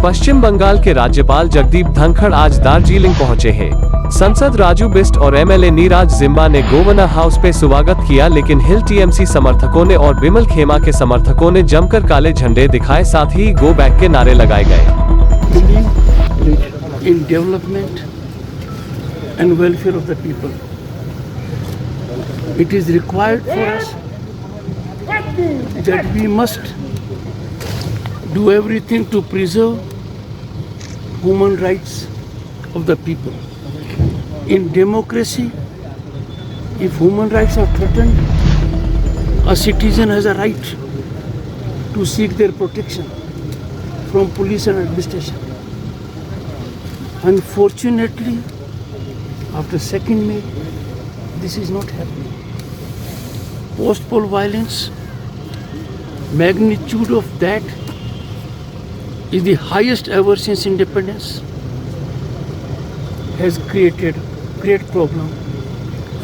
पश्चिम बंगाल के राज्यपाल जगदीप धनखड़ आज दार्जिलिंग पहुंचे हैं। सांसद राजू बिस्ट और एमएलए नीराज जिम्बा ने गोवना हाउस पे स्वागत किया, लेकिन हिल टीएमसी समर्थकों ने और बिमल खेमा के समर्थकों ने जमकर काले झंडे दिखाए, साथ ही गो बैक के नारे लगाए गए। In development and welfare of the people, it is required for us that we must do everything to preserve human rights of the people. In democracy, if human rights are threatened, a citizen has a right to seek their protection from police and administration. Unfortunately, after 2nd May, this is not happening. Post-poll violence, magnitude of that is the highest ever since independence, has created great problem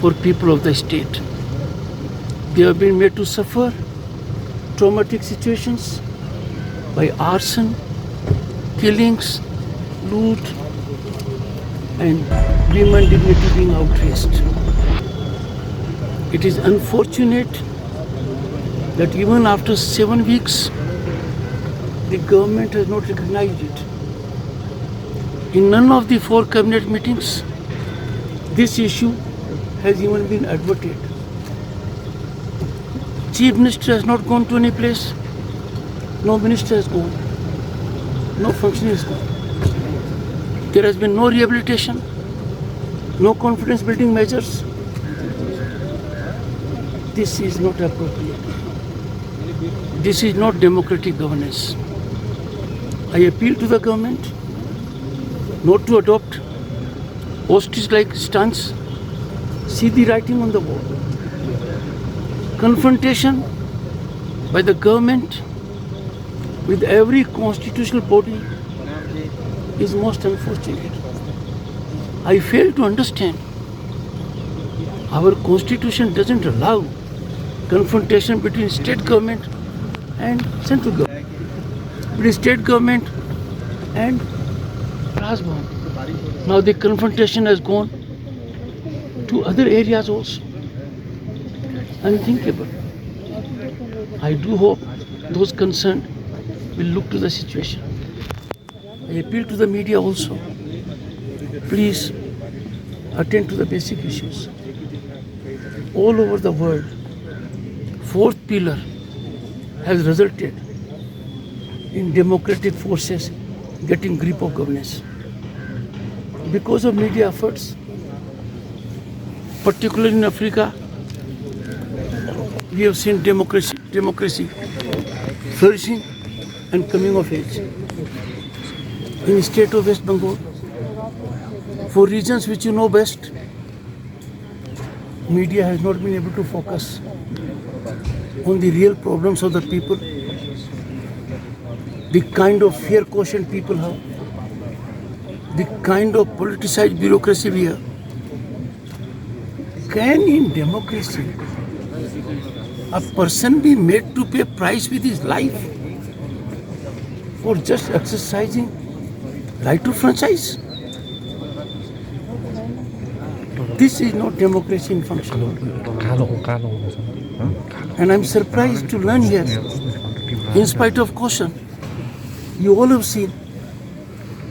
for people of the state. They have been made to suffer traumatic situations by arson, killings, loot, and human dignity being outraged. It is unfortunate that even after 7 weeks, the government has not recognized it. In none of the 4 cabinet meetings, this issue has even been adverted. Chief Minister has not gone to any place. No minister has gone. No functionary has gone. There has been no rehabilitation, no confidence building measures. This is not appropriate. This is not democratic governance. I appeal to the government not to adopt ostrich-like stance. See the writing on the wall. Confrontation by the government with every constitutional body is most unfortunate. I fail to understand. Our constitution doesn't allow confrontation between state government and central government, between state government and Raj Bhavan. Now the confrontation has gone to other areas also. Unthinkable. I do hope those concerned will look to the situation. I appeal to the media also. Please attend to the basic issues. All over the world, 4th pillar has resulted in democratic forces getting grip of governance. Because of media efforts, particularly in Africa, we have seen democracy flourishing and coming of age. In the state of West Bengal, for reasons which you know best, media has not been able to focus on the real problems of the people, the kind of fear quotient people have, the kind of politicized bureaucracy we have. Can in democracy a person be made to pay price with his life for just exercising right to franchise? This is not democracy in function. And I'm surprised to learn here, in spite of caution, you all have seen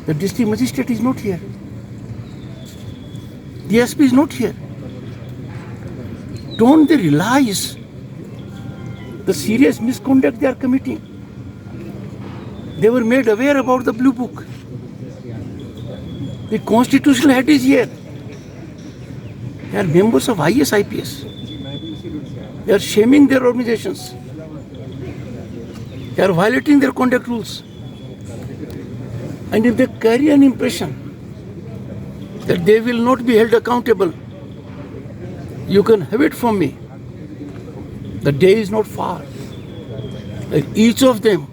the district magistrate is not here. The SP is not here. Don't they realize the serious misconduct they are committing? They were made aware about the blue book. The constitutional head is here. They are members of IS, IPS. They are shaming their organizations. They are violating their conduct rules. And if they carry an impression that they will not be held accountable, you can have it from me. The day is not far. That each of them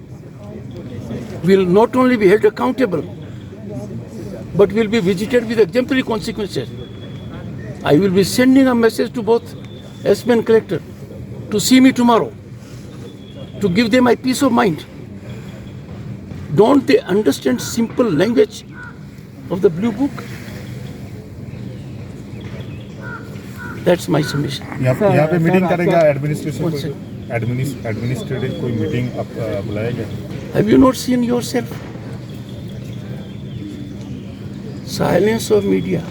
will not only be held accountable, but will be visited with exemplary consequences. I will be sending a message to both SP and collector to see me tomorrow, to give them my peace of mind. Don't they understand simple language of the blue book? That's my submission. यहाँ पे meeting करेगा One administration administrative कोई meeting बुलाया गया? Have you not seen yourself? Silence of media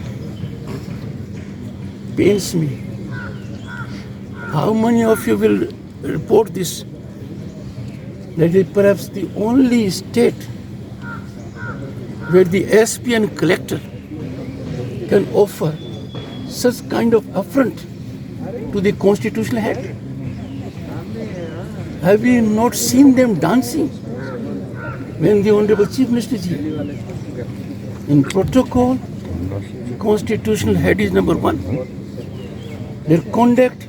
pains me. How many of you will report this? That is perhaps the only state where the SP and collector can offer such kind of affront to the constitutional head. Have you not seen them dancing when the Honorable Chief Minister is here? In protocol, constitutional head is number one. Their conduct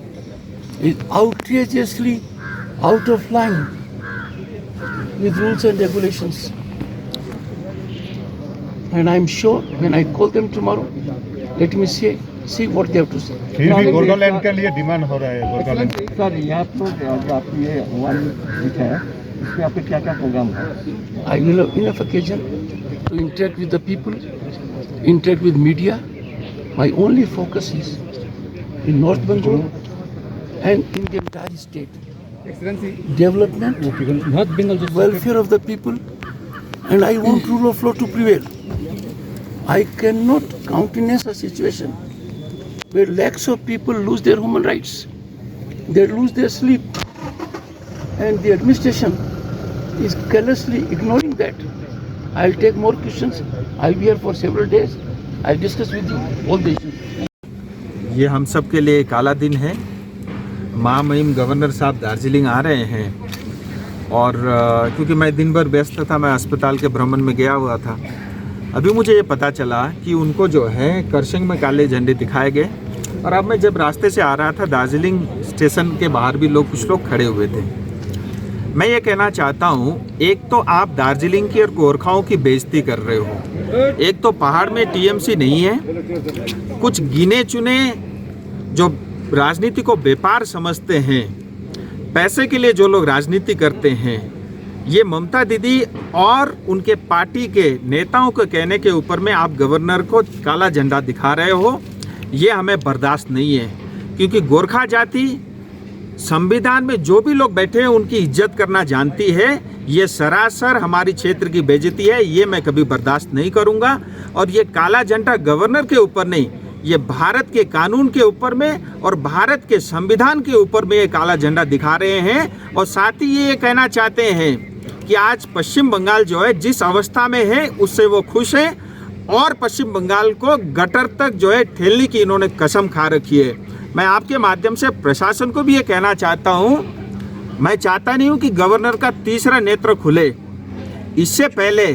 is outrageously out of line with rules and regulations. And I'm sure when I call them tomorrow, let me see what they have to say. फिर भी गोरगालैंड के लिए demand हो रहा है गोरगालैंड। Sir यहाँ पर जो आप ये वन वीक है इसमें आपके क्या क्या प्रोग्राम है? I will have enough occasion to interact with the people, interact with media. My only focus is in North Bengal and in the entire state. Development, North Bengal welfare of the people, and I want rule of law to prevail. I cannot countenance a situation where lakhs of people lose their human rights, they lose their sleep, and the administration is carelessly ignoring that. I'll take more questions. I'll be here for several days. I'll discuss with you all the issues. ये हम सब के लिए काला दिन है। महामहिम governor साहब दार्जिलिंग आ रहे हैं और क्योंकि मैं दिन भर व्यस्त था, मैं अस्पताल के भ्रमण में गया हुआ था। अभी मुझे ये पता चला कि उनको जो है करसंग में काले झंडे दिखाए गए और अब मैं जब रास्ते से आ रहा था दार्जिलिंग स्टेशन के बाहर भी कुछ लोग खड़े हुए थे। मैं ये कहना चाहता हूँ, एक तो आप दार्जिलिंग की और गोरखाओं की बेइज्जती कर रहे हो। एक तो पहाड़ में टीएमसी नहीं है, कुछ गिने चुने जो राजनीति को व्यापार समझते हैं, पैसे के लिए जो लोग राजनीति करते हैं, ये ममता दीदी और उनके पार्टी के नेताओं के कहने के ऊपर में आप गवर्नर को काला झंडा दिखा रहे हो, ये हमें बर्दाश्त नहीं है। क्योंकि गोरखा जाति संविधान में जो भी लोग बैठे हैं उनकी इज्जत करना जानती है। ये सरासर हमारी क्षेत्र की बेइज्जती है, ये मैं कभी बर्दाश्त नहीं करूँगा। और ये काला झंडा गवर्नर के ऊपर नहीं, ये भारत के कानून के ऊपर में और भारत के संविधान के ऊपर में ये काला झंडा दिखा रहे हैं। और साथ ही ये कहना चाहते हैं कि आज पश्चिम बंगाल जो है जिस अवस्था में है उससे वो खुश है और पश्चिम बंगाल को गटर तक जो है ठेलने की इन्होंने कसम खा रखी है। मैं आपके माध्यम से प्रशासन को भी ये कहना चाहता हूँ, मैं चाहता नहीं हूँ कि गवर्नर का तीसरा नेत्र खुले। इससे पहले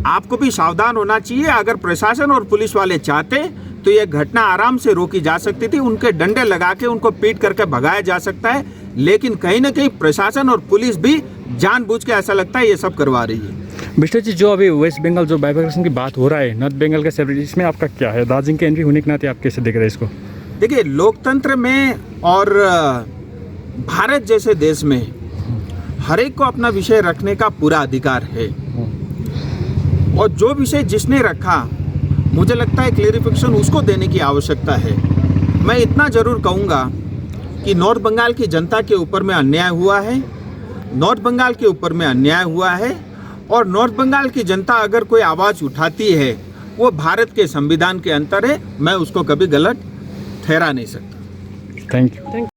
आपको भी सावधान होना चाहिए। अगर प्रशासन और पुलिस वाले चाहते तो ये घटना आराम से रोकी जा सकती थी, उनके डंडे लगा के उनको पीट करके भगाया जा सकता है। लेकिन कहीं ना कहीं प्रशासन और पुलिस भी जानबूझ के ऐसा लगता है ये सब करवा रही है। मिस्टर जी, जो अभी वेस्ट बंगाल जो बाइफर्केशन की बात हो रहा है, नॉर्थ बंगाल का सेपरेट, इसमें आपका क्या है? दार्जिलिंग के एंट्री होने के नाते आप कैसे देख रहे हैं इसको? देखिए, लोकतंत्र में और भारत जैसे देश में हर एक को अपना विषय रखने का पूरा अधिकार है। और जो विषय जिसने रखा, मुझे लगता है क्लेरिफिकेशन उसको देने की आवश्यकता है। मैं इतना ज़रूर कहूँगा कि नॉर्थ बंगाल की जनता के ऊपर में अन्याय हुआ है, नॉर्थ बंगाल के ऊपर में अन्याय हुआ है। और नॉर्थ बंगाल की जनता अगर कोई आवाज़ उठाती है, वो भारत के संविधान के अंतर है, मैं उसको कभी गलत ठहरा नहीं सकता। Thank you.